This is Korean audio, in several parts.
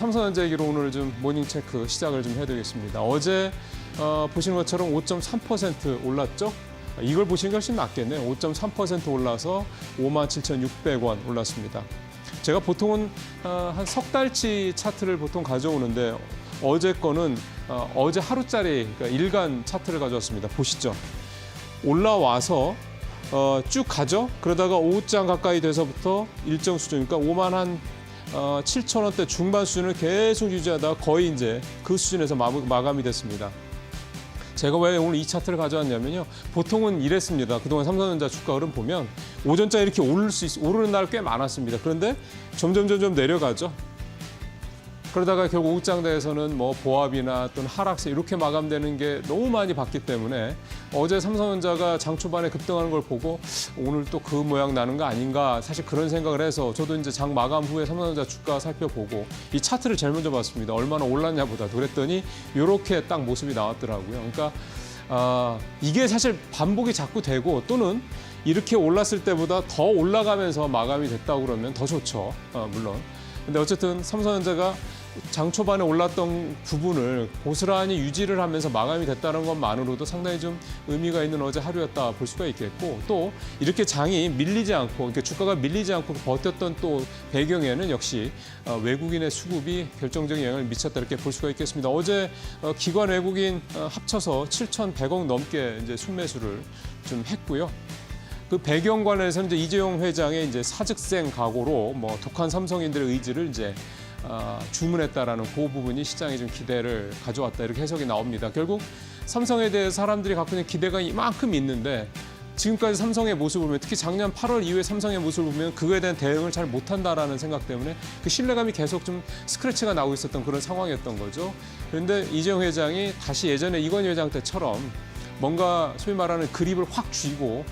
삼성전자 얘기로 오늘 좀 모닝 체크 시작을 좀 해드리겠습니다. 어제 보시는 것처럼 5.3% 올랐죠? 이걸 보시는 게 훨씬 낫겠네요. 5.3% 올라서 57,600원 올랐습니다. 제가 보통은 한 석 달치 차트를 보통 가져오는데 어제 거는 어제 하루짜리 그러니까 일간 차트를 가져왔습니다. 보시죠. 올라와서 쭉 가죠. 그러다가 오후장 가까이 돼서부터 일정 수준, 그러니까 5만 한 7,000원대 중반 수준을 계속 유지하다가 거의 이제 그 수준에서 마감이 됐습니다. 제가 왜 오늘 이 차트를 가져왔냐면요. 보통은 이랬습니다. 그동안 삼성전자 주가 흐름 보면 오전장에 이렇게 오르는 날 꽤 많았습니다. 그런데 점점 내려가죠. 그러다가 결국 오후장대에서는 뭐 보합이나 또는 하락세 이렇게 마감되는 게 너무 많이 봤기 때문에 어제 삼성전자가 장 초반에 급등하는 걸 보고 오늘 또 그 모양 나는 거 아닌가 사실 그런 생각을 해서 저도 이제 장 마감 후에 삼성전자 주가 살펴보고 이 차트를 제일 먼저 봤습니다. 얼마나 올랐냐 보다. 그랬더니 이렇게 딱 모습이 나왔더라고요. 그러니까 이게 사실 반복이 자꾸 되고 또는 이렇게 올랐을 때보다 더 올라가면서 마감이 됐다고 그러면 더 좋죠. 물론. 근데 어쨌든 삼성전자가 장 초반에 올랐던 부분을 고스란히 유지를 하면서 마감이 됐다는 것만으로도 상당히 좀 의미가 있는 어제 하루였다 볼 수가 있겠고 또 이렇게 장이 밀리지 않고 그러니까 주가가 밀리지 않고 버텼던 또 배경에는 역시 외국인의 수급이 결정적인 영향을 미쳤다 이렇게 볼 수가 있겠습니다. 어제 기관 외국인 합쳐서 7,100억 넘게 이제 순매수를 좀 했고요. 그 배경 관련해서는 이제 이재용 회장의 이제 사직생 각오로 뭐 독한 삼성인들의 의지를 이제 주문했다라는 그 부분이 시장에 좀 기대를 가져왔다 이렇게 해석이 나옵니다. 결국 삼성에 대해 사람들이 갖고 있는 기대가 이만큼 있는데 지금까지 삼성의 모습을 보면 특히 작년 8월 이후에 삼성의 모습을 보면 그거에 대한 대응을 잘 못한다라는 생각 때문에 그 신뢰감이 계속 좀 스크래치가 나고 있었던 그런 상황이었던 거죠. 그런데 이재용 회장이 다시 예전에 이건희 회장 때처럼 뭔가 소위 말하는 그립을 확 쥐고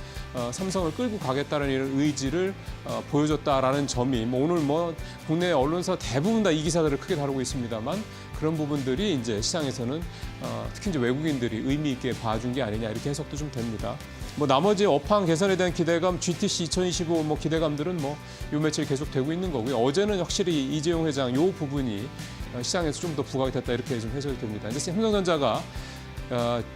삼성을 끌고 가겠다는 이런 의지를 보여줬다라는 점이 오늘 국내 언론사 대부분 다 이 기사들을 크게 다루고 있습니다만 그런 부분들이 이제 시장에서는 특히 이제 외국인들이 의미 있게 봐준 게 아니냐 이렇게 해석도 좀 됩니다. 나머지 업황 개선에 대한 기대감, GTC 2025 기대감들은 요 며칠 계속 되고 있는 거고요. 어제는 확실히 이재용 회장 요 부분이 시장에서 좀 더 부각이 됐다 이렇게 좀 해석이 됩니다. 이제 삼성전자가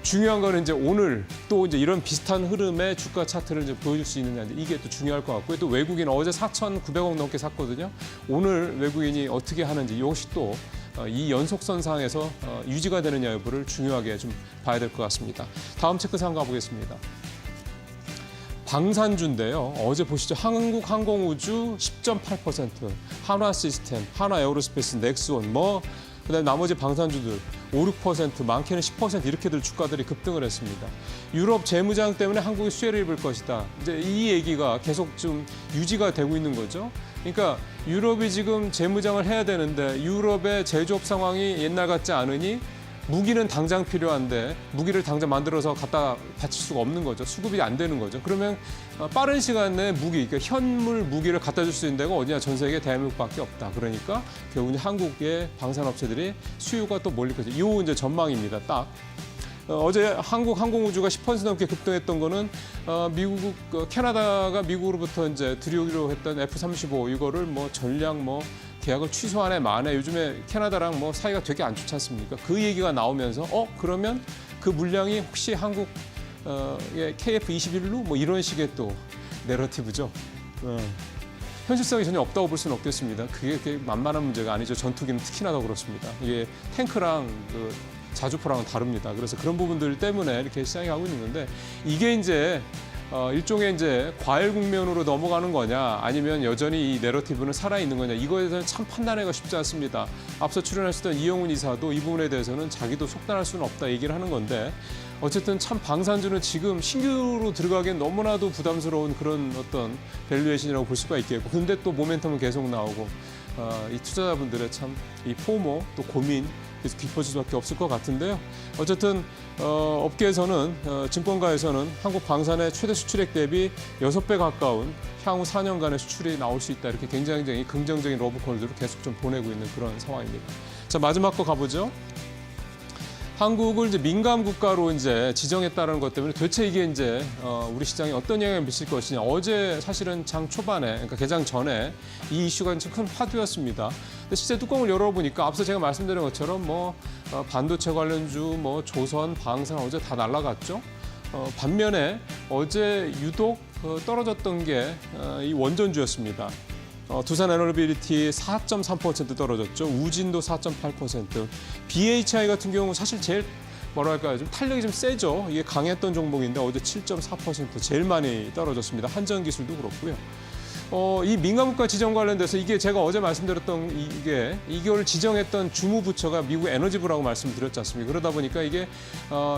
중요한 거는 이제 오늘 또 이제 이런 비슷한 흐름의 주가 차트를 이제 보여줄 수 있느냐 이게 또 중요할 것 같고요. 또 외국인 어제 4,900억 넘게 샀거든요. 오늘 외국인이 어떻게 하는지 이것이 또 이 연속선상에서 유지가 되느냐 여부를 중요하게 좀 봐야 될 것 같습니다. 다음 체크상 가보겠습니다. 방산주인데요. 어제 보시죠. 한국항공우주 10.8%, 한화시스템, 한화에어로스페이스, 넥스원 그다음에 나머지 방산주들 5, 6%, 많게는 10% 이렇게들 주가들이 급등을 했습니다. 유럽 재무장 때문에 한국이 수혜를 입을 것이다. 이제 이 얘기가 계속 좀 유지가 되고 있는 거죠. 그러니까 유럽이 지금 재무장을 해야 되는데 유럽의 제조업 상황이 옛날 같지 않으니 무기는 당장 필요한데 무기를 당장 만들어서 갖다 바칠 수가 없는 거죠. 수급이 안 되는 거죠. 그러면 빠른 시간 내에 그러니까 현물 무기를 갖다 줄 수 있는 데가 어디냐 전 세계 대한민국밖에 없다. 그러니까 결국은 한국의 방산업체들이 수요가 또 몰릴 거죠. 이 이제 전망입니다. 딱. 어제 한국 항공우주가 10% 넘게 급등했던 거는 캐나다가 미국으로부터 이제 들여오기로 했던 F-35 이거를 전략 계약을 취소하네 마네 요즘에 캐나다랑 사이가 되게 안 좋지 않습니까? 그 얘기가 나오면서 그러면 그 물량이 혹시 한국 KF-21로 이런 식의 또 내러티브죠. 현실성이 전혀 없다고 볼 수는 없겠습니다. 그게 만만한 문제가 아니죠. 전투기는 특히나 더 그렇습니다. 이게 탱크랑 자주포랑은 다릅니다. 그래서 그런 부분들 때문에 이렇게 시장이 가고 있는 건데 이게 이제 일종의 이제 과일 국면으로 넘어가는 거냐 아니면 여전히 이 내러티브는 살아있는 거냐 이거에 대해서는 참 판단하기가 쉽지 않습니다. 앞서 출연하셨던 이영훈 이사도 이 부분에 대해서는 자기도 속단할 수는 없다 얘기를 하는 건데 어쨌든 참 방산주는 지금 신규로 들어가기엔 너무나도 부담스러운 그런 어떤 밸류에이션이라고 볼 수가 있겠고 근데 또 모멘텀은 계속 나오고 이 투자자분들의 참 이 포모 또 고민 계속 깊어질 수밖에 없을 것 같은데요. 어쨌든 업계에서는 증권가에서는 한국 방산의 최대 수출액 대비 6배 가까운 향후 4년간의 수출이 나올 수 있다. 이렇게 굉장히 긍정적인 러브콜들을 계속 좀 보내고 있는 그런 상황입니다. 자, 마지막 거 가보죠. 한국을 이제 민감 국가로 이제 지정했다는 것 때문에 도대체 이게 이제 우리 시장에 어떤 영향을 미칠 것이냐. 어제 사실은 장 초반에, 그러니까 개장 전에 이 이슈가 큰 화두였습니다. 근데 실제 뚜껑을 열어보니까 앞서 제가 말씀드린 것처럼 반도체 관련주, 조선, 방산 어제 다 날아갔죠. 반면에 어제 유독 떨어졌던 게 이 원전주였습니다. 두산 에너빌리티 4.3% 떨어졌죠. 우진도 4.8%. BHI 같은 경우 사실 제일 뭐랄까요, 좀 탄력이 좀 세죠. 이게 강했던 종목인데 어제 7.4% 제일 많이 떨어졌습니다. 한전기술도 그렇고요. 이 민간국가 지정 관련돼서 이게 제가 어제 말씀드렸던 이걸 지정했던 주무부처가 미국 에너지부라고 말씀드렸지 않습니까? 그러다 보니까 이게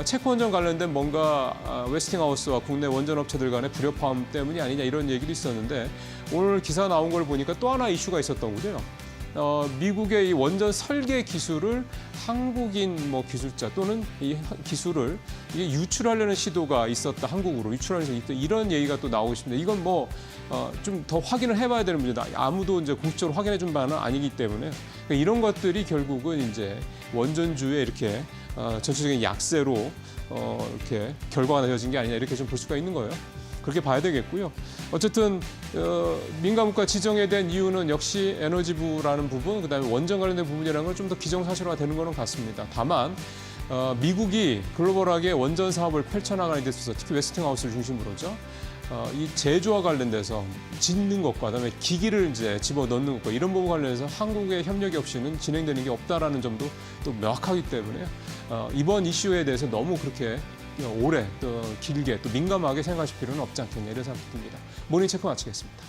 체코원전 관련된 뭔가 웨스팅하우스와 국내 원전업체들 간의 불협화음 때문이 아니냐 이런 얘기도 있었는데 오늘 기사 나온 걸 보니까 또 하나 이슈가 있었던군요. 미국의 이 원전 설계 기술을 한국인 기술자 또는 이 기술을 이게 유출하려는 시도가 있었다. 한국으로 유출하려는 시도 있다. 이런 얘기가 또 나오고 있습니다. 이건 좀 더 확인을 해봐야 되는 문제다. 아무도 이제 공식적으로 확인해 준 바는 아니기 때문에 그러니까 이런 것들이 결국은 이제 원전주에 이렇게 전체적인 약세로 이렇게 결과가 내려진 게 아니냐 이렇게 좀 볼 수가 있는 거예요. 그렇게 봐야 되겠고요. 어쨌든 민간국가 지정에 대한 이유는 역시 에너지부라는 부분, 그다음에 원전 관련된 부분이라는 건 좀 더 기정사실화 되는 거는 같습니다. 다만 미국이 글로벌하게 원전 사업을 펼쳐나가는 데 있어서 특히 웨스팅하우스를 중심으로죠. 이 제조와 관련돼서 짓는 것과 그다음에 기기를 이제 집어넣는 것과 이런 부분 관련해서 한국의 협력이 없이는 진행되는 게 없다라는 점도 또 명확하기 때문에 이번 이슈에 대해서 너무 그렇게 오래 또 길게 또 민감하게 생각하실 필요는 없지 않겠냐 이런 생각이 듭니다. 모닝체크 마치겠습니다.